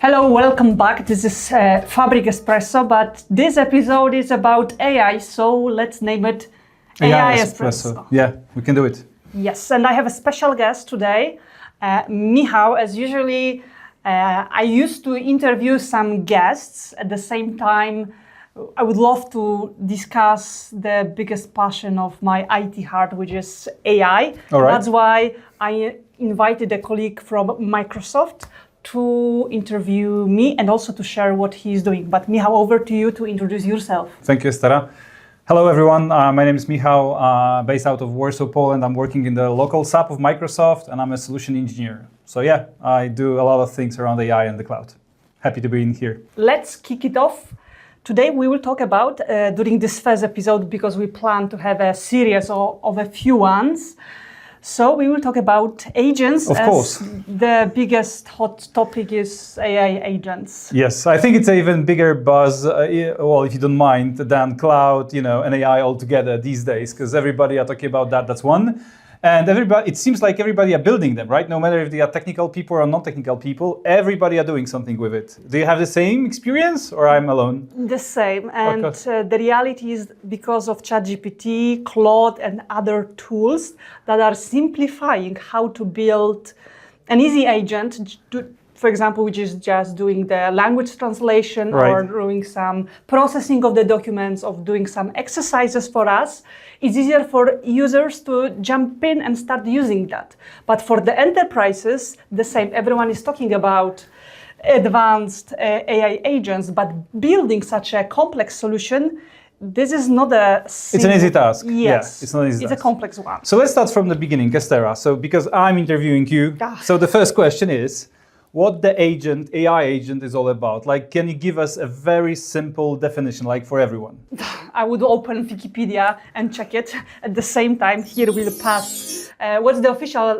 Hello, welcome back. This is AI Espresso, but this episode is about AI, so let's name it AI Espresso. Yeah, we can do it. Yes, and I have a special guest today, Michał. As usually, I used to interview some guests. At the same time, I would love to discuss the biggest passion of my IT heart, which is AI. All right. That's why I invited a colleague from Microsoft to interview me and also to share what he's doing. But Michał, over to you to introduce yourself. Thank you, Estera. Hello, everyone. My name is Michał, based out of Warsaw, Poland. I'm working in the local SAP of Microsoft, and I'm a solution engineer. So yeah, I do a lot of things around AI and the cloud. Happy to be in here. Let's kick it off. Today we will talk about, during this first episode, because we plan to have a series of a few ones. So we will talk about agents. Of course. The biggest hot topic is AI agents. Yes, I think it's an even bigger buzz, well, if you don't mind, than cloud, and AI altogether these days, because everybody are talking about that. That's one. And it seems like everybody are building them, right? No matter if they are technical people or non-technical people, everybody are doing something with it. Do you have the same experience, or I'm alone? The same. And the reality is because of ChatGPT, Claude, and other tools that are simplifying how to build an easy agent, for example, which is just doing the language translation, right, or doing some processing of the documents, of doing some exercises for us. It's easier for users to jump in and start using that. But for the enterprises, the same. Everyone is talking about advanced AI agents, but building such a complex solution, this is not a It's an easy task. Yes, yeah, it's not an easy task. It's a complex one. So let's start from the beginning, Estera. So because I'm interviewing you, so the first question is, what the AI agent is all about? Like, can you give us a very simple definition, like for everyone? I would open Wikipedia and check it. At the same time, here we'll pass. What's the official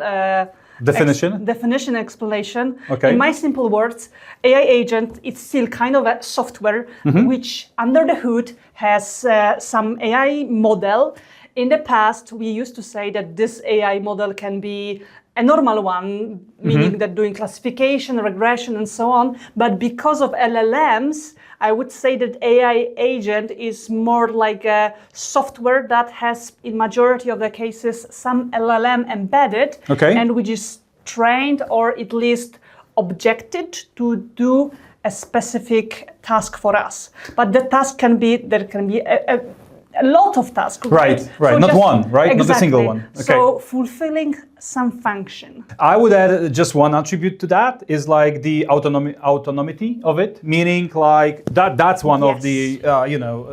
definition? Explanation. Okay. In my simple words, AI agent is still kind of a software which under the hood has some AI model. In the past, we used to say that this AI model can be a normal one, meaning that doing classification, regression, and so on. But because of LLMs, I would say that AI agent is more like a software that has, in majority of the cases, some LLM embedded, and which is trained or at least objected to do a specific task for us. But the task can be, there can be a lot of tasks. Right. So not one, right? Exactly. Not a single one. Okay. So fulfilling some function. I would add just one attribute to that is like the autonomy of it, meaning like that's one of the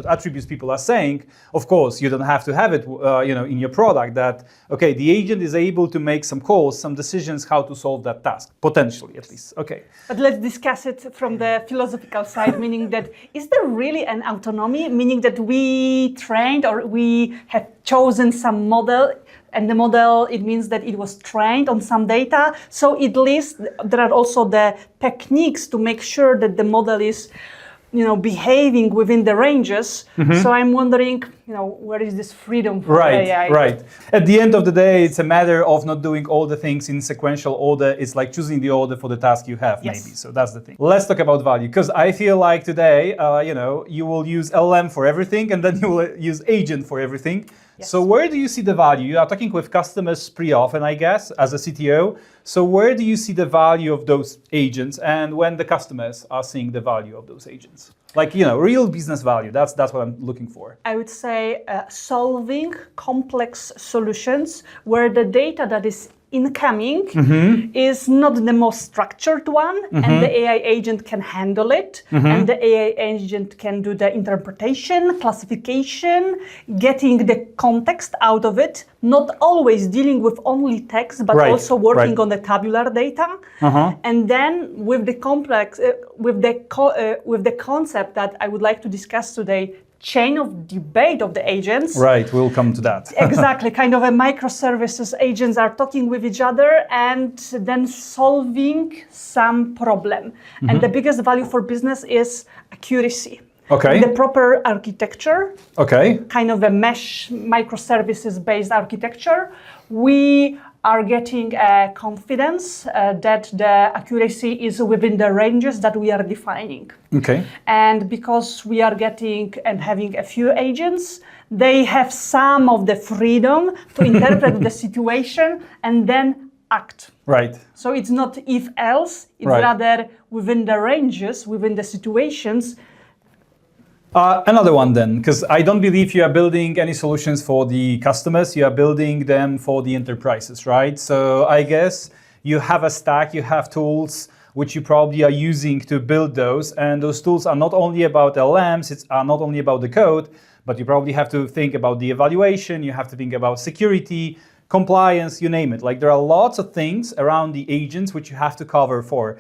attributes people are saying. Of course, you don't have to have it in your product that the agent is able to make some calls, some decisions how to solve that task, potentially at least. Okay. But let's discuss it from the philosophical side, meaning that is there really an autonomy, meaning that we trained or we have chosen some model, and the model, it means that it was trained on some data. So at least there are also the techniques to make sure that the model is, behaving within the ranges. So I'm wondering, where is this freedom for AI? Right. At the end of the day, it's a matter of not doing all the things in sequential order. It's like choosing the order for the task you have, maybe. So that's the thing. Let's talk about value, because I feel like today, you will use LM for everything, and then you will use agent for everything. Yes. So where do you see the value? You are talking with customers pretty often, I guess, as a CTO. So where do you see the value of those agents, and when the customers are seeing the value of those agents? Like, real business value, that's what I'm looking for. I would say solving complex solutions where the data that is incoming is not the most structured one, and the AI agent can handle it, and the AI agent can do the interpretation, classification, getting the context out of it, not always dealing with only text, but also working on the tabular data. And then with the complex, with the concept that I would like to discuss today, chain of debate of the agents. Right, we'll come to that. Exactly, kind of a microservices agents are talking with each other and then solving some problem. And the biggest value for business is accuracy. Okay. the proper architecture, Okay. kind of a mesh microservices-based architecture, we are getting confidence that the accuracy is within the ranges that we are defining. Okay. And because we are getting and having a few agents, they have some of the freedom to interpret the situation and then act. Right. So it's not if else, it's Right. rather within the ranges, within the situations. Another one then, because I don't believe you are building any solutions for the customers, you are building them for the enterprises, right? So I guess you have a stack, you have tools which you probably are using to build those, and those tools are not only about LLMs, it's not only about the code, but you probably have to think about the evaluation, you have to think about security, compliance, you name it. Like there are lots of things around the agents which you have to cover for.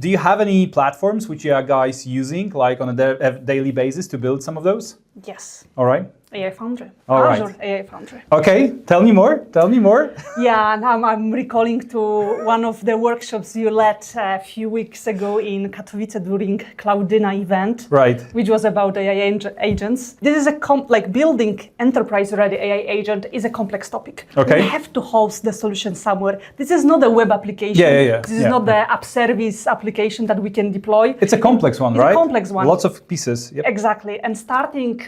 Do you have any platforms which you are guys using like on a daily basis to build some of those? Yes. All right. AI Foundry. All right. Azure AI Foundry. Okay, tell me more. Tell me more. Yeah, and I'm recalling to one of the workshops you led a few weeks ago in Katowice during Cloudina event, Right. which was about AI agents. This is like building enterprise-ready AI agent is a complex topic. Okay. We have to host the solution somewhere. This is not a web application. Yeah. This is not the app service application that we can deploy. It's a complex one, right? It's a complex one. Lots of pieces. Yep. Exactly. And starting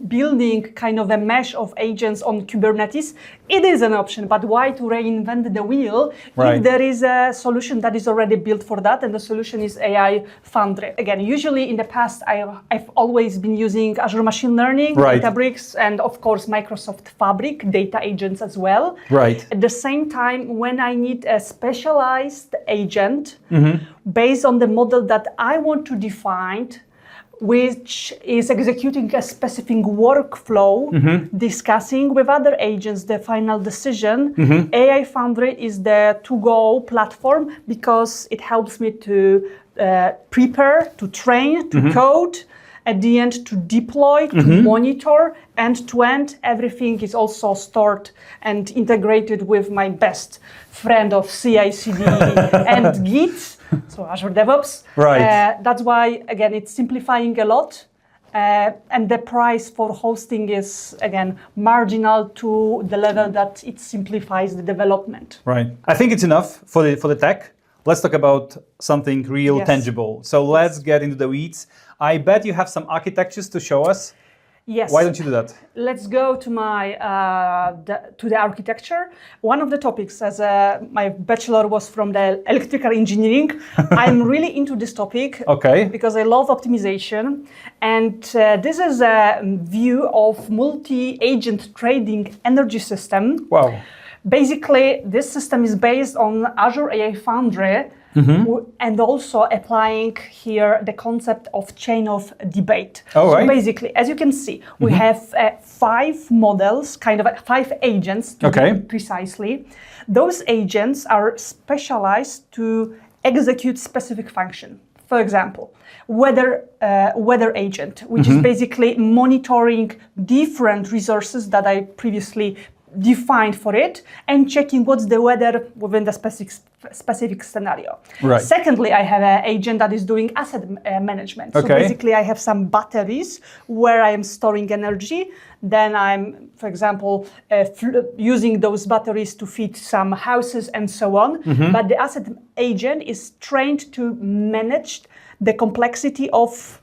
building kind of a mesh of agents on Kubernetes, it is an option, but why to reinvent the wheel Right. if there is a solution that is already built for that, and the solution is AI Foundry. Again, usually in the past, I've always been using Azure Machine Learning, Right. Databricks, and of course, Microsoft Fabric, data agents as well. Right. At the same time, when I need a specialized agent based on the model that I want to define, which is executing a specific workflow, discussing with other agents the final decision, AI Foundry is the to-go platform because it helps me to prepare, to train, to code, at the end to deploy, to monitor, end-to-end. Everything is also stored and integrated with my best friend of CI/CD and Git, so Azure DevOps. Right. That's why, again, it's simplifying a lot. And the price for hosting is, again, marginal to the level that it simplifies the development. Right. I think it's enough for the tech. Let's talk about something real, tangible. So let's get into the weeds. I bet you have some architectures to show us. Yes. Why don't you do that? Let's go to the architecture. One of the topics, as my bachelor was from the electrical engineering, I'm really into this topic. Okay. Because I love optimization, and this is a view of multi-agent trading energy system. Wow. Basically, this system is based on Azure AI Foundry, and also applying here the concept of chain of debate. Oh, so right. basically, as you can see, we have 5 models, kind of 5 agents to be precisely. Those agents are specialized to execute specific function. For example, weather agent, which is basically monitoring different resources that I previously defined for it and checking what's the weather within the specific scenario. Right. Secondly, I have an agent that is doing asset management. So basically I have some batteries where I am storing energy. Then I'm, for example, using those batteries to feed some houses and so on. But the asset agent is trained to manage the complexity of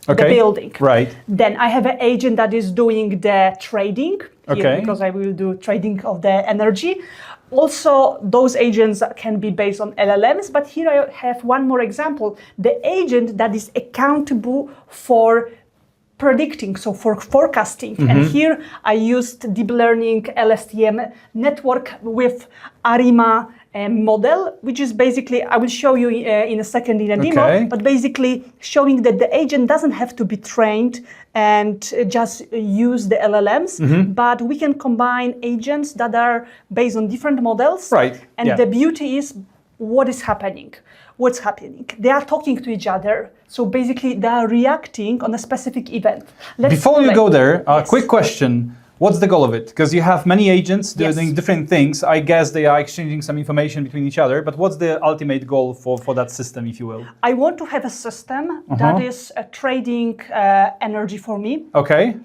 the building. Right. Then I have an agent that is doing the trading, here, because I will do trading of the energy. Also, those agents can be based on LLMs, but here I have one more example. The agent that is accountable for predicting, so for forecasting. And here I used deep learning LSTM network with ARIMA model, which is basically, I will show you in a second in a demo, but basically showing that the agent doesn't have to be trained and just use the LLMs, but we can combine agents that are based on different models. Right. And the beauty is what is happening. What's happening? They are talking to each other. So basically they are reacting on a specific event. Before you go there, a quick question. What's the goal of it? Because you have many agents doing Yes. different things. I guess they are exchanging some information between each other, but what's the ultimate goal for that system, if you will? I want to have a system that is trading energy for me. Okay.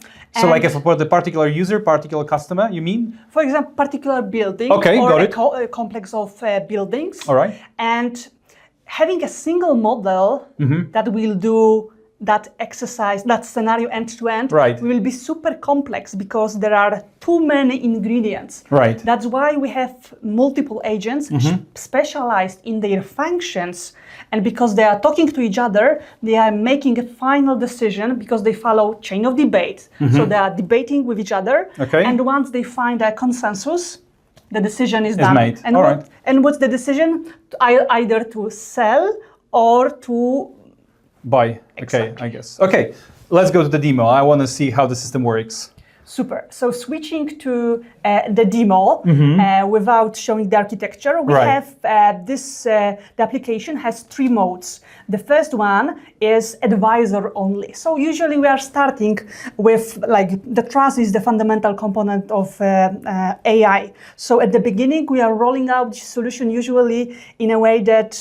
So like And- if for the particular user, particular customer, you mean? For example, particular building Okay, or got a, it. a complex of buildings. All right. And having a single model that will do that exercise, that scenario end to end, Right. will be super complex because there are too many ingredients. Right. That's why we have multiple agents specialized in their functions. And because they are talking to each other, they are making a final decision because they follow chain of debate. So they are debating with each other. Okay. And once they find a consensus, the decision is done. made. And, All right. and what's the decision? Either to sell or to Buy. Okay, Exactly. I guess. Okay, let's go to the demo. I want to see how the system works. Super. So switching to the demo without showing the architecture, we Right. have the application has 3 modes. The first one is advisor only. So usually we are starting with like the trust is the fundamental component of AI. So at the beginning we are rolling out the solution usually in a way that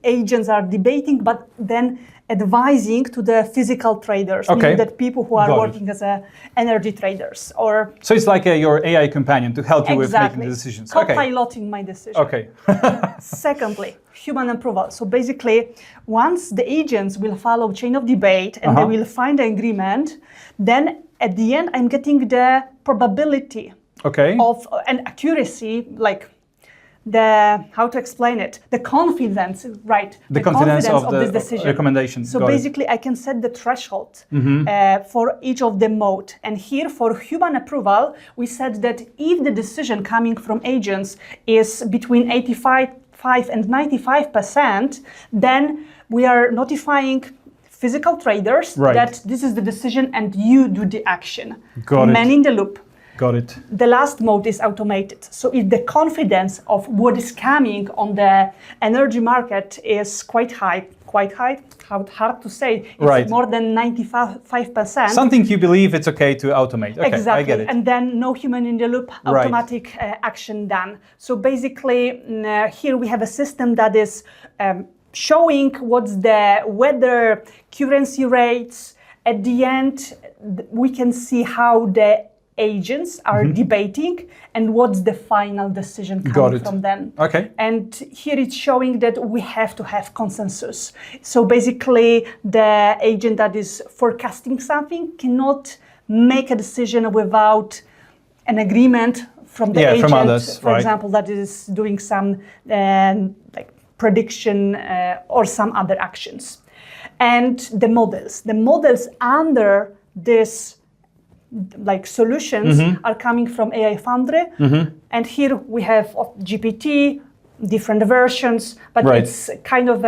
agents are debating, but then advising to the physical traders, Okay. meaning that people who are Got it. working as energy traders or So it's like your AI companion to help you with making exactly the decisions. Okay. co-piloting my decision. Okay. Secondly, human approval. So basically, once the agents will follow chain of debate and they will find an agreement, then at the end I'm getting the probability Okay. of and accuracy, like the how to explain it, the confidence, right? The confidence of this the decision. recommendation. So Got it. basically, I can set the threshold for each of the mode. And here, for human approval, we said that if the decision coming from agents is between 85 and 95%, then we are notifying physical traders Right. that this is the decision and you do the action. Got it. Man in the loop. Got it. The last mode is automated. So if the confidence of what is coming on the energy market is quite high, hard to say, it's Right. more than 95%. Something you believe it's okay to automate. Okay, Exactly. I get it. And then no human in the loop, automatic action done. So basically, here we have a system that is showing what's the weather, currency rates. At the end, we can see how the agents are debating and what's the final decision coming from them. Okay. And here it's showing that we have to have consensus. So basically, the agent that is forecasting something cannot make a decision without an agreement from the agent, from others, for example, that is doing some like prediction or some other actions. And the models under this like solutions are coming from AI Foundry. And here we have GPT, different versions, but Right. it's kind of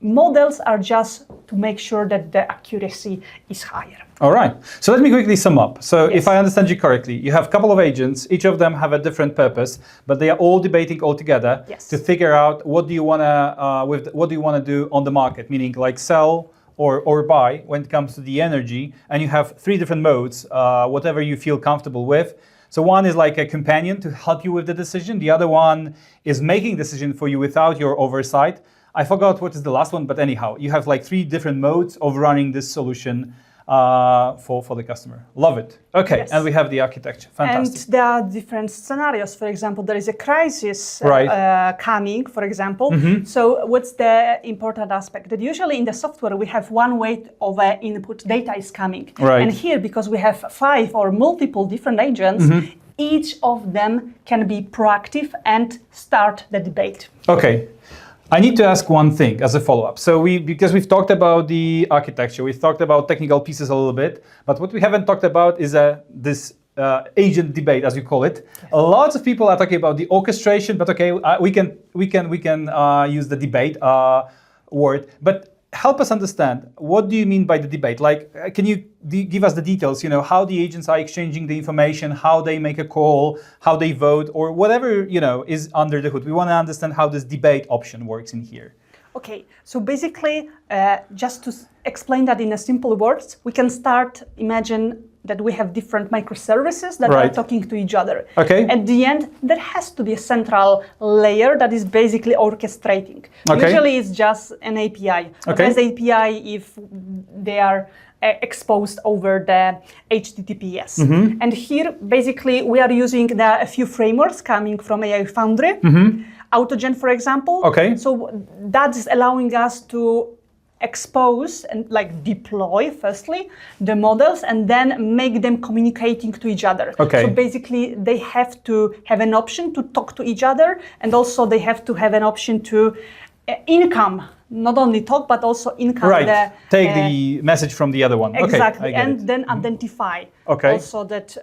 models are just to make sure that the accuracy is higher. All right. So let me quickly sum up. So Yes. if I understand you correctly, you have a couple of agents. Each of them have a different purpose, but they are all debating all together Yes. to figure out what do you want to do on the market, meaning like sell or buy when it comes to the energy. And you have 3 different modes, whatever you feel comfortable with. So one is like a companion to help you with the decision. The other one is making decision for you without your oversight. I forgot what is the last one, but anyhow, you have like 3 different modes of running this solution for the customer. Love it. Okay, Yes. and we have the architecture. Fantastic. And there are different scenarios. For example, there is a crisis Right. coming, for example. So what's the important aspect? That usually in the software, we have one way of input data is coming. Right. And here, because we have 5 or multiple different agents, each of them can be proactive and start the debate. Okay. I need to ask one thing as a follow-up. So because we've talked about the architecture, we've talked about technical pieces a little bit, but what we haven't talked about is this agent debate, as you call it. Yes. Lots of people are talking about the orchestration, but okay, we can use the debate word. But help us understand, what do you mean by the debate? Like, can you give us the details, how the agents are exchanging the information, how they make a call, how they vote, or whatever, is under the hood. We want to understand how this debate option works in here. Okay, so basically, just to explain that in a simple words, we can start, imagine that we have different microservices that are talking to each other. Okay. At the end, there has to be a central layer that is basically orchestrating. Okay. Usually it's just an API. But as API, if they are exposed over the HTTPS. And here, basically, we are using a few frameworks coming from AI Foundry. Autogen, for example. Okay. So that is allowing us to expose and like deploy firstly the models and then make them communicating to each other. Okay. So basically they have to have an option to talk to each other, and also they have to have an option to income, not only talk but also income. Right. Take the message from the other one. Exactly. Okay, and then identify also that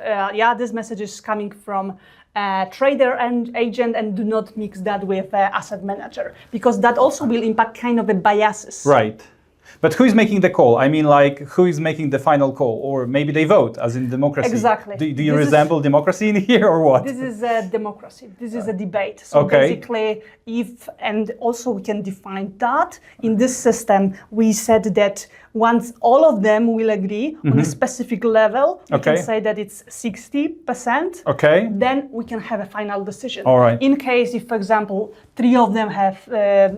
this message is coming from trader and agent, and do not mix that with asset manager, because that also will impact kind of the biases. Right. But who is making the call? I mean, like, who is making the final call? Or maybe they vote, as in democracy. Exactly. Do you resemble democracy in here, or what? This is a democracy. This is a debate. So basically, and also we can define that in this system, we said that once all of them will agree on a specific level, we can say that it's 60%. Okay. Then we can have a final decision. All right. In case if, for example, 3 of them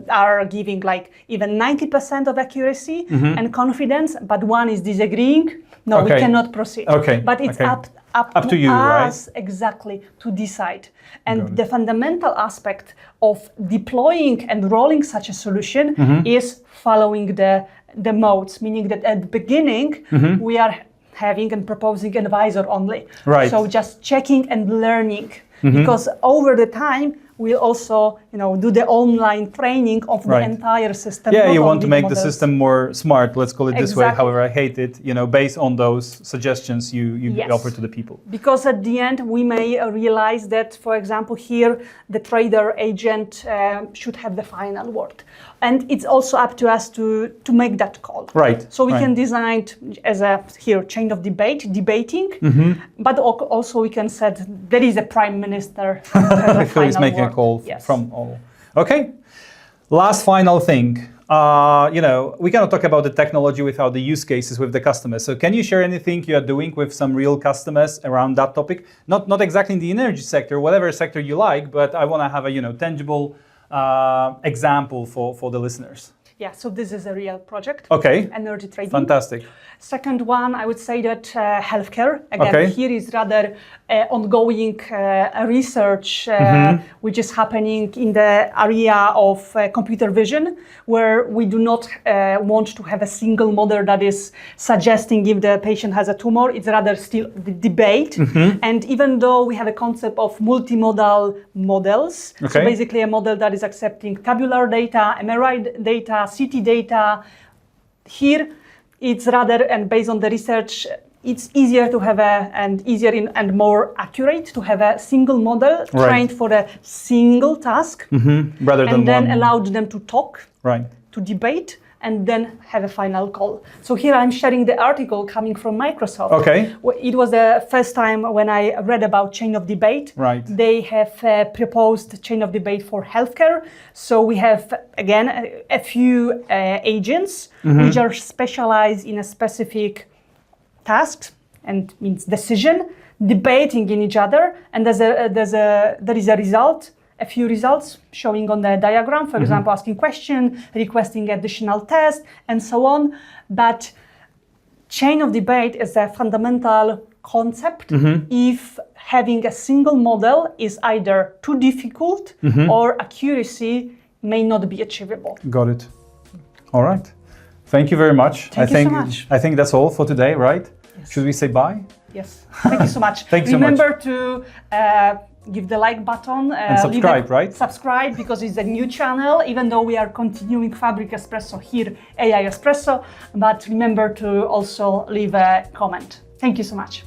are giving like even 90% of accuracy and confidence, but one is disagreeing, no, we cannot proceed. Okay. But it's up to you, us, right? Exactly, to decide. And the fundamental aspect of deploying and rolling such a solution is following the modes, meaning that at the beginning we are having and proposing an advisor only. Right. So just checking and learning, because over the time we'll also, do the online training of the entire system. Yeah, you want to make the system more smart, let's call it this way. However, I hate it, based on those suggestions you offer to the people. Because at the end, we may realize that, for example, here, the trader agent should have the final word. And it's also up to us to make that call. Right. So we can design it as chain of debating, but also we can set, there is a prime minister who is making a call from all. Okay. Last final thing. We cannot talk about the technology without the use cases with the customers. So can you share anything you are doing with some real customers around that topic? Not exactly in the energy sector, whatever sector you like, but I want to have a tangible example for the listeners. Yeah, so this is a real project. Okay. Energy trading. Fantastic. Second one, I would say that healthcare. Again, here is rather ongoing research which is happening in the area of computer vision, where we do not want to have a single model that is suggesting if the patient has a tumor. It's rather still the debate. And even though we have a concept of multimodal models, so basically a model that is accepting tabular data, MRI data, CT data, here it's rather, and based on the research, it's easier to have and more accurate to have a single model trained for a single task, rather than and then allowed them to talk, to debate, and then have a final call. So here I'm sharing the article coming from Microsoft. Okay. It was the first time when I read about chain of debate. Right. They have proposed chain of debate for healthcare. So we have, again, a few agents which are specialized in a specific task and means decision, debating in each other, and there is a result. A few results showing on the diagram, for example, asking question, requesting additional test, and so on. But chain of debate is a fundamental concept if having a single model is either too difficult or accuracy may not be achievable. Got it. All right. Thank you very much. Thank you so much. I think that's all for today, right? Yes. Should we say bye? Yes. Thank you so much. Thank you so much. Remember to give the like button. And subscribe, right? Subscribe, because it's a new channel, even though we are continuing Fabric Espresso here, AI Espresso. But remember to also leave a comment. Thank you so much.